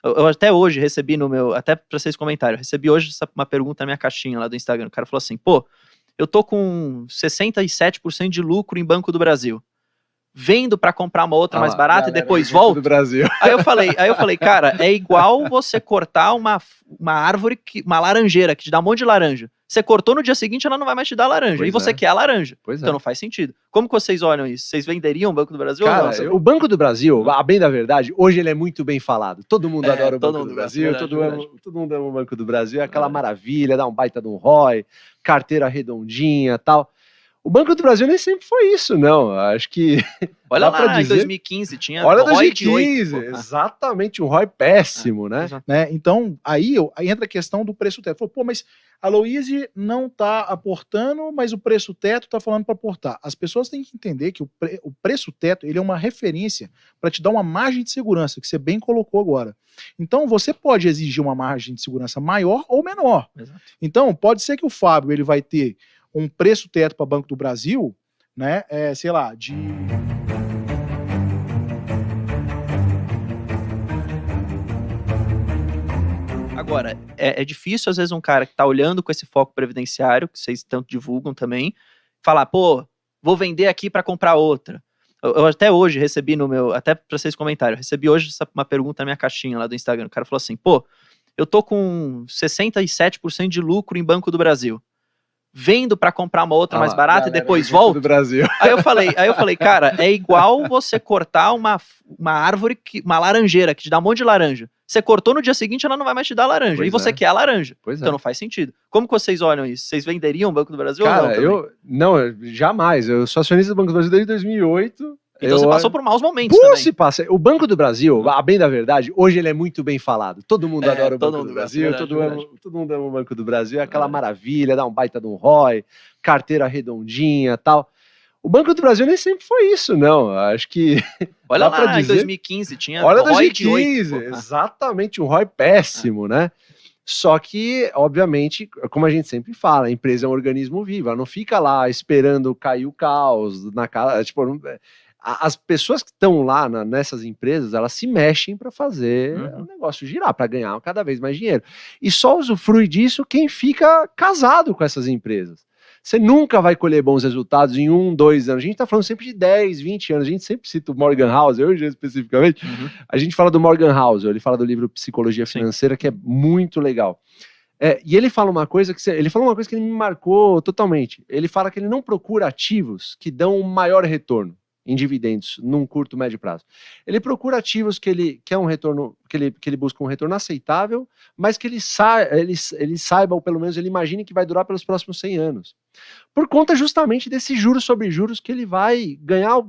Eu até hoje recebi no meu, até pra vocês comentarem, eu recebi hoje uma pergunta na minha caixinha lá do Instagram. O cara falou assim, pô, eu tô com 67% de lucro em Banco do Brasil. Vendo pra comprar uma outra mais barata e depois volto. Do Brasil. Aí eu falei, cara, é igual você cortar uma árvore, uma laranjeira que te dá um monte de laranja. Você cortou, no dia seguinte ela não vai mais te dar laranja. Pois e você é. quer a laranja. Pois então é. não faz sentido. Como que vocês olham isso? Vocês venderiam o Banco do Brasil Cara, ou não? o Banco do Brasil, a bem da verdade, hoje ele é muito bem falado. Todo mundo adora o Banco do Brasil, verdade, todo mundo ama o Banco do Brasil, é aquela maravilha, dá um baita de um ROI, carteira redondinha e tal. O Banco do Brasil nem sempre foi isso, não. Acho que... Olha lá, em 2015 tinha Olha ROI 2015, de 8. Exatamente, um ROI péssimo, né? Então, aí entra a questão do preço teto. Falou, pô, mas a Aloíse não está aportando, mas o preço teto está falando para aportar. As pessoas têm que entender que o preço teto ele é uma referência para te dar uma margem de segurança, que você bem colocou agora. Então, você pode exigir uma margem de segurança maior ou menor. Exato. Então, pode ser que o Fábio ele vai ter um preço teto para Banco do Brasil, né? Sei lá, de... Agora, é difícil, às vezes, um cara que tá olhando com esse foco previdenciário, que vocês tanto divulgam também, falar, pô, vou vender aqui para comprar outra. Eu até hoje recebi no meu, até para vocês comentarem, eu recebi hoje uma pergunta na minha caixinha lá do Instagram. O cara falou assim, pô, eu tô com 67% de lucro em Banco do Brasil. Vendo pra comprar uma outra mais barata e depois volto. Do Brasil. Aí eu falei, cara, é igual você cortar uma árvore, uma laranjeira que te dá um monte de laranja. Você cortou, no dia seguinte ela não vai mais te dar laranja. Pois e você quer a laranja. Então não faz sentido. Como que vocês olham isso? Vocês venderiam o Banco do Brasil ou não? Não, jamais. Eu sou acionista do Banco do Brasil desde 2008. Então você passou por maus momentos também. O Banco do Brasil, a bem da verdade, hoje ele é muito bem falado. Todo mundo adora o Banco do Brasil, todo mundo ama o Banco do Brasil, é aquela maravilha, dá um baita de um ROI, carteira redondinha e tal. O Banco do Brasil nem sempre foi isso, não. Acho que... Olha lá, em 2015 tinha ROI 2015, de 8. Exatamente, um ROI péssimo, né? Só que, obviamente, como a gente sempre fala, a empresa é um organismo vivo, ela não fica lá esperando cair o caos na casa, tipo... As pessoas que estão lá nessas empresas, elas se mexem para fazer o negócio girar, para ganhar cada vez mais dinheiro. E só usufrui disso quem fica casado com essas empresas. Você nunca vai colher bons resultados em 1, 2 anos. A gente está falando sempre de 10, 20 anos. A gente sempre cita o Morgan Housel, hoje especificamente. A gente fala do Morgan Housel, ele fala do livro Psicologia Financeira, que é muito legal. E ele fala uma coisa que ele me marcou totalmente. Ele fala que ele não procura ativos que dão um maior retorno em dividendos num curto, médio prazo. Ele procura ativos que ele quer um retorno, que ele busca um retorno aceitável, mas que ele saiba, ou pelo menos ele imagine que vai durar pelos próximos 100 anos. Por conta justamente desse juros sobre juros que ele vai ganhar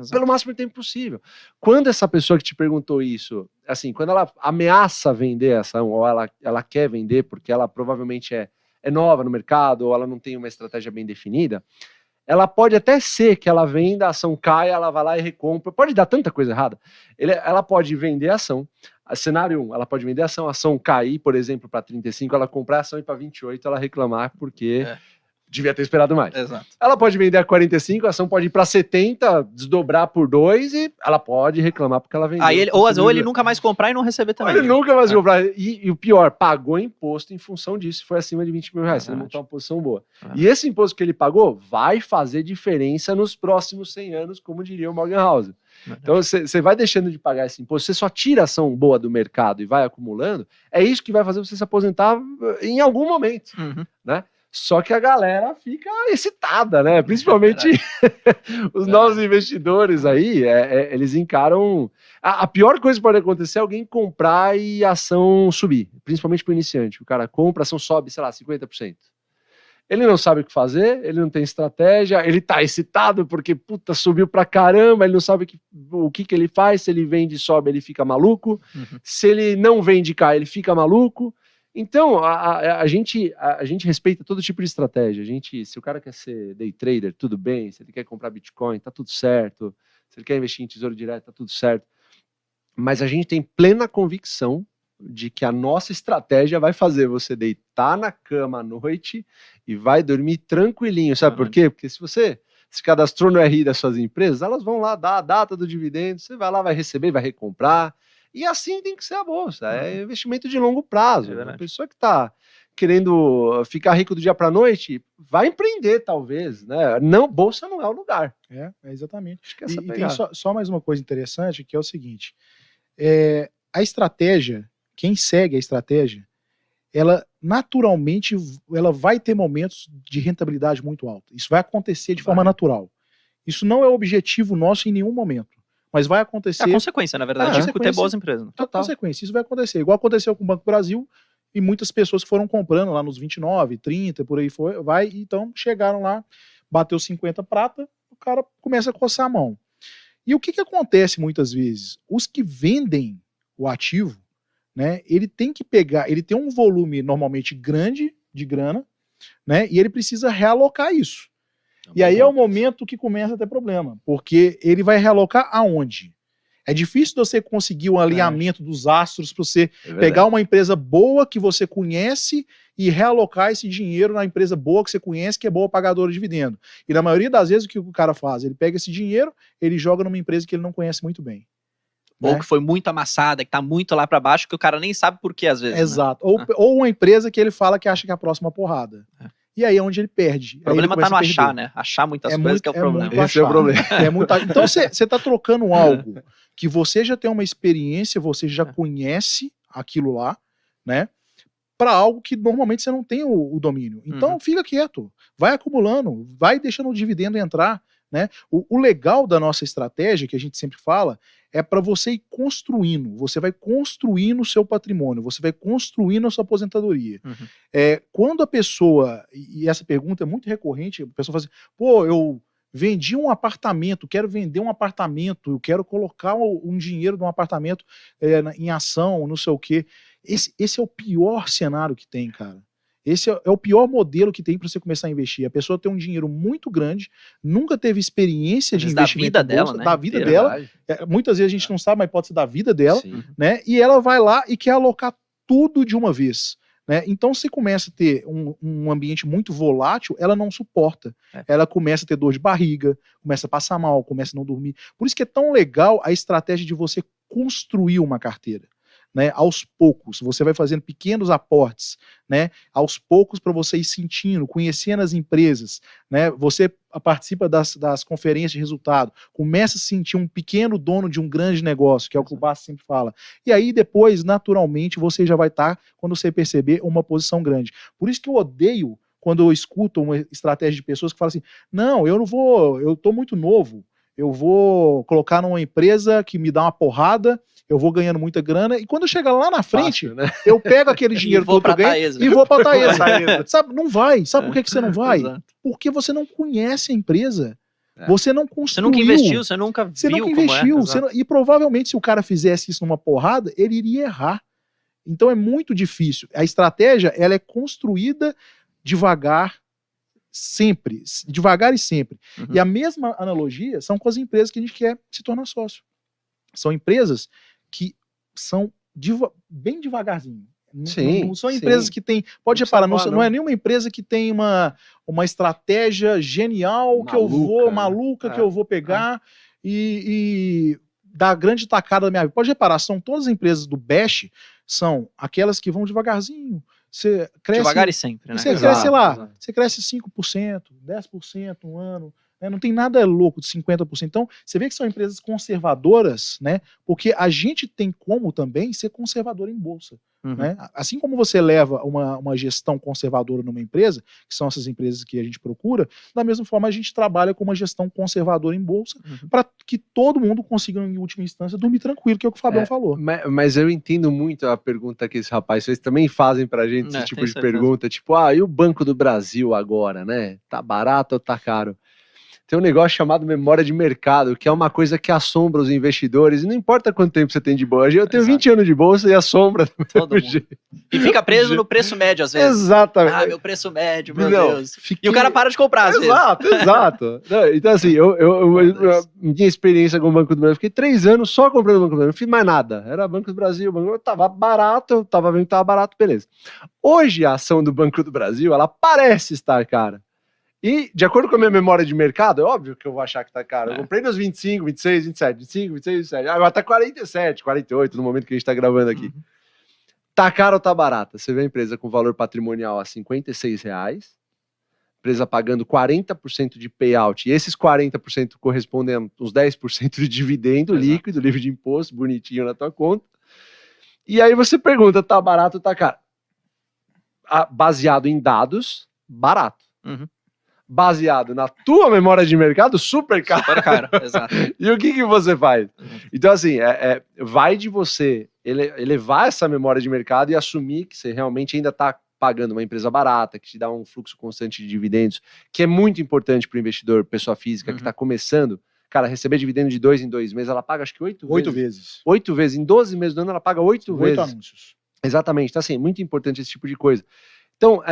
pelo máximo tempo possível. Quando essa pessoa que te perguntou isso, assim, quando ela ameaça vender a ação, ou ela quer vender porque ela provavelmente é nova no mercado, ou ela não tem uma estratégia bem definida, ela pode até ser que ela venda, a ação caia, ela vai lá e recompra, pode dar tanta coisa errada. Ela pode vender a ação, cenário 1, ela pode vender a ação cair, por exemplo, para 35, ela comprar a ação e para 28, ela reclamar porque devia ter esperado mais. Exato. Ela pode vender a 45, a ação pode ir para 70, desdobrar por 2 e ela pode reclamar porque ela vendeu. Ou ele nunca mais comprar e não receber também. Ele nunca mais comprar. E o pior, pagou imposto em função disso, foi acima de 20 mil reais, se ele montar uma posição boa. E esse imposto que ele pagou vai fazer diferença nos próximos 100 anos, como diria o Morgan Housel. Então você vai deixando de pagar esse imposto, você só tira a ação boa do mercado e vai acumulando, é isso que vai fazer você se aposentar em algum momento, né? Só que a galera fica excitada, né? Principalmente os novos investidores aí, eles encaram... A pior coisa que pode acontecer é alguém comprar e a ação subir, principalmente para o iniciante. O cara compra, a ação sobe, sei lá, 50%. Ele não sabe o que fazer, ele não tem estratégia, ele tá excitado porque, puta, subiu pra caramba, ele não sabe o que ele faz, se ele vende e sobe, ele fica maluco, se ele não vende e cai, ele fica maluco. Então, a gente respeita todo tipo de estratégia. Se o cara quer ser day trader, tudo bem. Se ele quer comprar Bitcoin, tá tudo certo. Se ele quer investir em tesouro direto, tá tudo certo. Mas a gente tem plena convicção de que a nossa estratégia vai fazer você deitar na cama à noite e vai dormir tranquilinho. Sabe por quê? Porque se você se cadastrou no RI das suas empresas, elas vão lá dar a data do dividendo, você vai lá, vai receber, vai recomprar. E assim tem que ser a bolsa, é investimento de longo prazo. É A verdade. pessoa que está querendo ficar rico do dia para noite, vai empreender talvez, né? Não, bolsa não é o lugar. É exatamente. Acho que essa E tem pegada. só mais uma coisa interessante, que é o seguinte, a estratégia, quem segue a estratégia, ela naturalmente ela vai ter momentos de rentabilidade muito alta. Isso vai acontecer de forma natural. Isso não é objetivo nosso em nenhum momento, mas vai É acontecer. a consequência, na verdade, É a de ter consequência. boas empresas. A consequência, isso vai acontecer. Igual aconteceu com o Banco do Brasil e muitas pessoas que foram comprando lá nos 29, 30, por aí vai, então chegaram lá, bateu 50 prata, o cara começa a coçar a mão. E o que acontece muitas vezes? Os que vendem o ativo, né, ele tem que pegar, ele tem um volume normalmente grande de grana, né, e ele precisa realocar isso. E aí é o momento que começa a ter problema, porque ele vai realocar aonde? É difícil você conseguir um alinhamento dos astros para você pegar uma empresa boa que você conhece e realocar esse dinheiro na empresa boa que você conhece, que é boa pagadora de dividendo. E na maioria das vezes o que o cara faz? Ele pega esse dinheiro, ele joga numa empresa que ele não conhece muito bem. Ou né? que foi muito amassada, que tá muito lá pra baixo, que o cara nem sabe por quê, às vezes. Exato. Né? Ou uma empresa que ele fala que acha que é a próxima porrada. E aí é onde ele perde. O problema tá no achar, né? Achar muitas coisas que é o problema. Esse é o problema. Então você tá trocando algo que você já tem uma experiência, você já conhece aquilo lá, né? Para algo que normalmente você não tem o domínio. Então fica quieto, vai acumulando, vai deixando o dividendo entrar, né? O legal da nossa estratégia, que a gente sempre fala, é para você ir construindo. Você vai construindo o seu patrimônio, você vai construindo a sua aposentadoria. Quando a pessoa, e essa pergunta é muito recorrente, a pessoa fala assim, pô, eu vendi um apartamento, quero vender um apartamento, eu quero colocar um dinheiro de um apartamento em ação, não sei o quê. Esse é o pior cenário que tem, cara. Esse é o pior modelo que tem para você começar a investir. A pessoa tem um dinheiro muito grande, nunca teve experiência de investimento da vida dela, né? Da vida dela. Muitas vezes a gente não sabe, mas pode ser da vida dela, né? E ela vai lá e quer alocar tudo de uma vez. Né? Então, se começa a ter um ambiente muito volátil, ela não suporta. Ela começa a ter dor de barriga, começa a passar mal, começa a não dormir. Por isso que é tão legal a estratégia de você construir uma carteira. Né, aos poucos, você vai fazendo pequenos aportes, né, aos poucos para você ir sentindo, conhecendo as empresas, né, você participa das conferências de resultado, começa a sentir um pequeno dono de um grande negócio, que é o que o Bassi sempre fala, e aí depois, naturalmente, você já vai estar, quando você perceber, uma posição grande. Por isso que eu odeio quando eu escuto uma estratégia de pessoas que falam assim, não, eu tô muito novo, eu vou colocar numa empresa que me dá uma porrada, eu vou ganhando muita grana, e quando eu chegar lá na frente, fácil, né? Eu pego aquele dinheiro todo que eu ganho e vou pra Taesa. Sabe, não vai. Sabe por que você não vai? Exato. Porque você não conhece a empresa. Você não construiu. Você nunca investiu, você nunca viu. Você nunca investiu. E provavelmente, se o cara fizesse isso numa porrada, ele iria errar. Então é muito difícil. A estratégia, ela é construída devagar, sempre. Devagar e sempre. E a mesma analogia são com as empresas que a gente quer se tornar sócio. São empresas que são bem devagarzinho. Não são empresas que têm... Pode reparar, não é nenhuma empresa que tem uma estratégia genial que eu vou, maluca, que eu vou pegar e dar grande tacada da minha vida. Pode reparar, são todas as empresas do Bash, são aquelas que vão devagarzinho. Você cresce... Devagar e sempre, né? Você cresce, sei lá, você cresce 5%, 10% no ano. Não tem nada louco de 50%. Então, você vê que são empresas conservadoras, né? Porque a gente tem como também ser conservador em bolsa. Né? Assim como você leva uma gestão conservadora numa empresa, que são essas empresas que a gente procura, da mesma forma a gente trabalha com uma gestão conservadora em bolsa, para que todo mundo consiga, em última instância, dormir tranquilo, que é o que o Fabião falou. Mas eu entendo muito a pergunta que esse rapaz fez, também fazem pra gente esse tipo de pergunta, tipo, e o Banco do Brasil agora, né? Tá barato ou tá caro? Tem um negócio chamado memória de mercado, que é uma coisa que assombra os investidores, e não importa quanto tempo você tem de bolsa. Eu tenho 20 anos de bolsa e assombra todo mundo. E fica preso no preço médio, às vezes. Exatamente. Meu preço médio, meu Deus. E o cara para de comprar, às vezes. Exato. Então, assim, minha experiência com o Banco do Brasil, fiquei 3 anos só comprando o Banco do Brasil, não fiz mais nada. Era Banco do Brasil, tava barato, eu tava vendo que tava barato, beleza. Hoje, a ação do Banco do Brasil, ela parece estar cara. E, de acordo com a minha memória de mercado, é óbvio que eu vou achar que tá caro. Eu comprei nos 25, 26, 27, 25, 26, 27. Agora tá 47, 48 no momento que a gente tá gravando aqui. Tá caro ou tá barata? Você vê a empresa com valor patrimonial a R$56, empresa pagando 40% de payout, e esses 40% correspondem a uns 10% de dividendo líquido, livre de imposto, bonitinho na tua conta. E aí você pergunta, tá barato ou tá caro? Baseado em dados, barato. Baseado na tua memória de mercado, super caro. Super caro, exato. E o que você faz? Então, assim, vai de você elevar essa memória de mercado e assumir que você realmente ainda está pagando uma empresa barata, que te dá um fluxo constante de dividendos, que é muito importante para o investidor, pessoa física, que está começando. Cara, receber dividendo de 2 em 2 meses, ela paga acho que 8 vezes. 8 vezes. Em 12 meses do ano, ela paga 8 vezes. 8 anúncios. Exatamente. Então, assim, muito importante esse tipo de coisa. Então,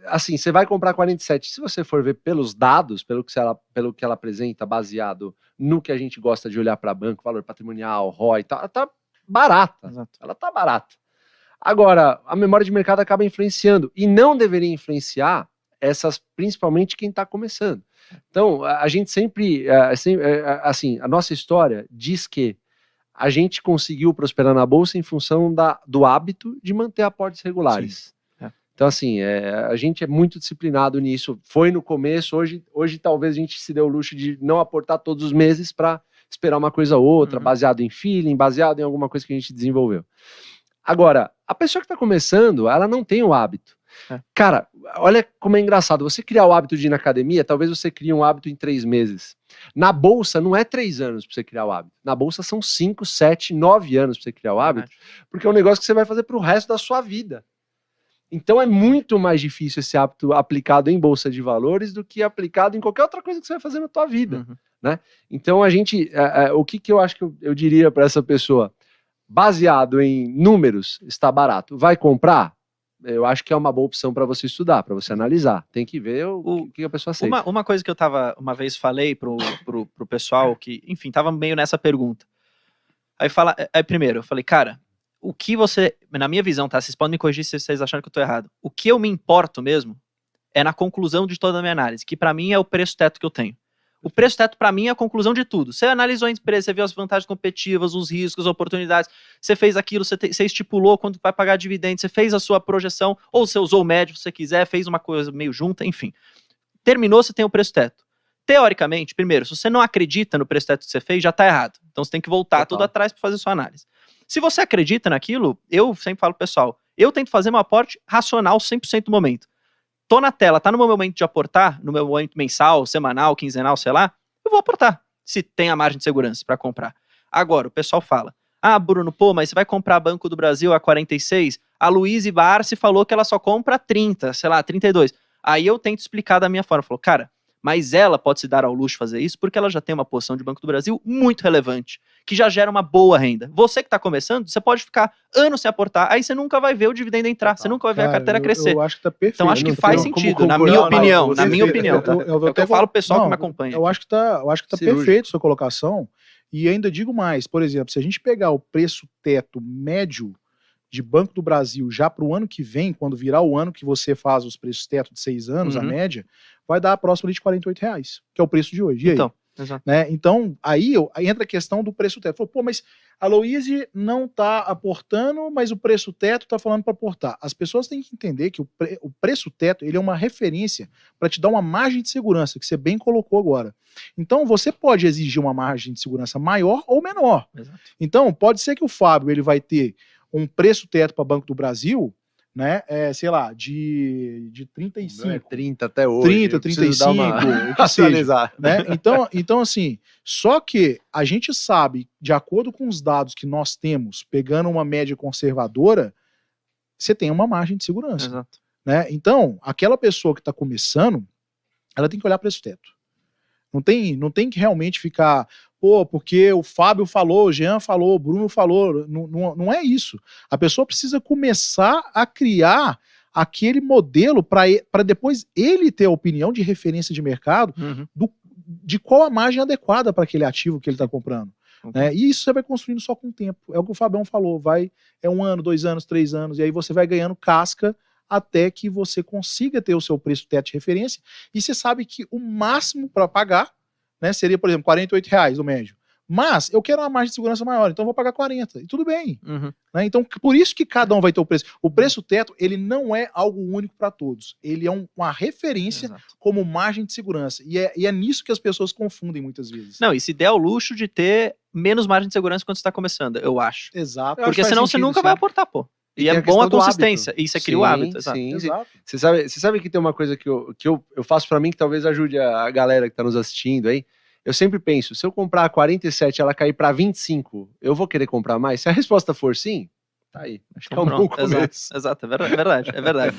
assim, você vai comprar 47. Se você for ver pelos dados, pelo que ela apresenta, baseado no que a gente gosta de olhar para banco, valor patrimonial, ROI, ela tá barata. Exato. Ela tá barata. Agora, a memória de mercado acaba influenciando, e não deveria influenciar principalmente quem está começando. Então, a gente sempre, assim, a nossa história diz que a gente conseguiu prosperar na Bolsa em função do hábito de manter aportes regulares. Então, assim, a gente é muito disciplinado nisso. Foi no começo, hoje talvez a gente se dê o luxo de não aportar todos os meses para esperar uma coisa ou outra, baseado em feeling, baseado em alguma coisa que a gente desenvolveu. Agora, a pessoa que está começando, ela não tem o hábito. Cara, olha como é engraçado. Você criar o hábito de ir na academia, talvez você crie um hábito em 3 meses. Na Bolsa, não é 3 anos para você criar o hábito. Na Bolsa são 5, 7, 9 anos para você criar o hábito, porque é um negócio que você vai fazer para o resto da sua vida. Então é muito mais difícil esse hábito aplicado em Bolsa de Valores do que aplicado em qualquer outra coisa que você vai fazer na tua vida. Né? Então a gente, o que eu acho que eu diria para essa pessoa? Baseado em números, está barato. Vai comprar? Eu acho que é uma boa opção para você estudar, para você analisar. Tem que ver o que a pessoa aceita. Uma coisa que eu uma vez falei pro pessoal que, enfim, tava meio nessa pergunta. Aí primeiro, eu falei, cara, o que você, na minha visão, tá? Vocês podem me corrigir se vocês acharem que eu tô errado. O que eu me importo mesmo é na conclusão de toda a minha análise, que para mim é o preço teto que eu tenho. O preço teto, para mim, é a conclusão de tudo. Você analisou a empresa, você viu as vantagens competitivas, os riscos, as oportunidades, você fez aquilo, você estipulou quanto vai pagar dividendo, você fez a sua projeção, ou você usou o médio, se você quiser, fez uma coisa meio junta, enfim. Terminou, você tem o preço teto. Teoricamente, primeiro, se você não acredita no preço teto que você fez, já tá errado. Então você tem que voltar tudo atrás para fazer sua análise. Se você acredita naquilo, eu sempre falo pro pessoal, eu tento fazer meu aporte racional 100% do momento. Tô na tela, tá no meu momento de aportar, no meu momento mensal, semanal, quinzenal, sei lá, eu vou aportar, se tem a margem de segurança para comprar. Agora, o pessoal fala, Bruno, mas você vai comprar Banco do Brasil a 46? A Luíse Barsi falou que ela só compra 30, sei lá, 32. Aí eu tento explicar da minha forma, falo, cara, mas ela pode se dar ao luxo de fazer isso porque ela já tem uma posição de Banco do Brasil muito relevante, que já gera uma boa renda. Você que está começando, você pode ficar anos sem aportar, aí você nunca vai ver o dividendo entrar, você nunca vai ver a carteira crescer. Eu acho que tá perfeito. Então acho que faz sentido, na minha opinião, tá? É o que eu falo pro pessoal que me acompanha. Eu acho que tá perfeito a sua colocação, e ainda digo mais, por exemplo, se a gente pegar o preço teto médio de Banco do Brasil já para o ano que vem, quando virar o ano que você faz os preços teto de 6 anos, a média, vai dar próximo de R$48, que é o preço de hoje. E aí? Então, exato. Né? Então, aí entra a questão do preço teto. Falou, mas a Loise não está aportando, mas o preço teto está falando para aportar. As pessoas têm que entender que o preço teto ele é uma referência para te dar uma margem de segurança, que você bem colocou agora. Então, você pode exigir uma margem de segurança maior ou menor. Exato. Então, pode ser que o Fábio ele vai ter um preço teto para Banco do Brasil, né, sei lá, de 35. Não é 30 até hoje. 30, 35, o que seja, né? Então, assim, só que a gente sabe, de acordo com os dados que nós temos, pegando uma média conservadora, você tem uma margem de segurança. Exato. Né? Então, aquela pessoa que está começando, ela tem que olhar para esse teto. Não tem que realmente ficar, porque o Fábio falou, o Jean falou, o Bruno falou. Não é isso. A pessoa precisa começar a criar aquele modelo para depois ele ter a opinião de referência de mercado de qual a margem adequada para aquele ativo que ele está comprando. Né? E isso você vai construindo só com o tempo. É o que o Fabião falou, é 1 ano, 2 anos, 3 anos, e aí você vai ganhando casca até que você consiga ter o seu preço teto de referência, e você sabe que o máximo para pagar, né, seria, por exemplo, R$48 no médio. Mas eu quero uma margem de segurança maior, então eu vou pagar 40, e tudo bem. Né? Então, por isso que cada um vai ter o preço. O preço teto, ele não é algo único para todos. Ele é uma referência Exato. como margem de segurança. E é nisso que as pessoas confundem muitas vezes. Não, e se der o luxo de ter menos margem de segurança quando você tá começando, eu acho. Exato. Eu acho Porque que faz senão você sentido, nunca sim. vai aportar, pô. E tem é a bom a questão do consistência. hábito. E você cria o hábito, exato. Sim. Exato. Você sabe que tem uma coisa que eu faço pra mim que talvez ajude a galera que tá nos assistindo aí. Eu sempre penso, se eu comprar a 47 e ela cair pra 25, eu vou querer comprar mais? Se a resposta for sim, tá aí. Acho que é um bom começo. Exato, é verdade, é verdade.